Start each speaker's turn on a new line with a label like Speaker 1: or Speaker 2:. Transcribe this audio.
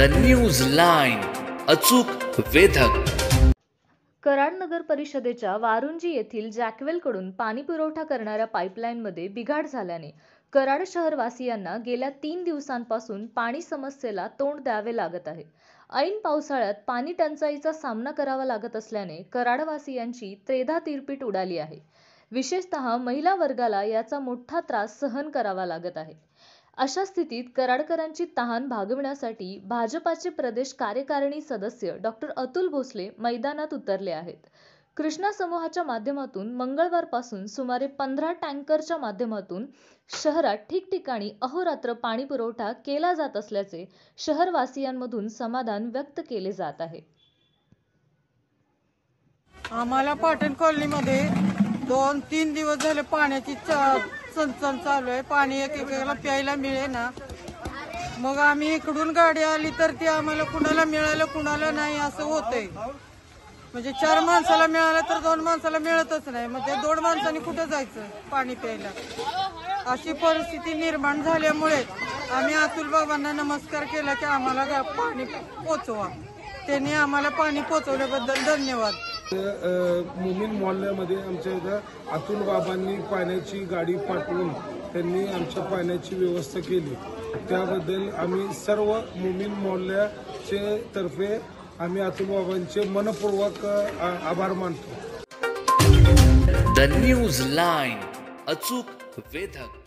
Speaker 1: News line, अचूक वेधक.
Speaker 2: कराड नगर परिषदेच्या वारुंजी येथील जॅकवेलकडून पाणी पुरवठा करणाऱ्या पाईपलाईनमध्ये बिघाड झाल्याने कराड शहरवासियांना गेल्या 3 दिवसांपासून पाणी समस्येला तोंड द्यावे लागत आहे. ऐन पावसाळ्यात पाणी टंचाईचा सामना करावा लागत असल्याने कराडवासियांची त्रेधा तीरपीट उडाली आहे. विशेषतः महिला वर्गाला याचा मोठा त्रास सहन करावा लागत आहे. अशा स्थितीत कराडकरांची तहान भागविण्यासाठी भाजपाचे प्रदेश कार्यकारिणी सदस्य डॉक्टर अतुल भोसले मैदानात उतरले आहेत. कृष्णा समूहाच्या माध्यमातून मंगळवारपासून सुमारे 15 टँकरच्या माध्यमातून शहरात ठिकठिकाणी अहोरात्र पाणी पुरवठा केला जात असल्याचे शहरवासियांमधून समाधान व्यक्त केले जात आहे.
Speaker 3: आम्हाला पाटण कॉलनीमध्ये 2-3 दिवस झाले पाण्याची चणचण चालू आहे. पाणी एकेकाला प्यायला मिळे ना. मग आम्ही इकडून गाडी आली तर ती आम्हाला कुणाला मिळालं कुणाला नाही असं होतंय. म्हणजे 4 माणसाला मिळालं तर 2 माणसाला मिळतच नाही. मग ते 2 माणसांनी कुठं जायचं पाणी प्यायला. अशी परिस्थिती निर्माण झाल्यामुळे आम्ही अतुल बाबांना नमस्कार केला की आम्हाला पाणी पोचवा. त्यांनी आम्हाला पाणी पोचवल्याबद्दल धन्यवाद.
Speaker 4: मोमीन मोहल्ल्यामध्ये आमच्या इथं अतुल बाबांनी पाण्याची गाडी पाठवून त्यांनी आमच्या पाण्याची व्यवस्था केली. त्याबद्दल आम्ही सर्व मोमीन मोहल्ल्याचे तर्फे आम्ही अतुल बाबांचे मनपूर्वक आभार मानतो.
Speaker 1: न्यूज लाईन, अचूक वेधक.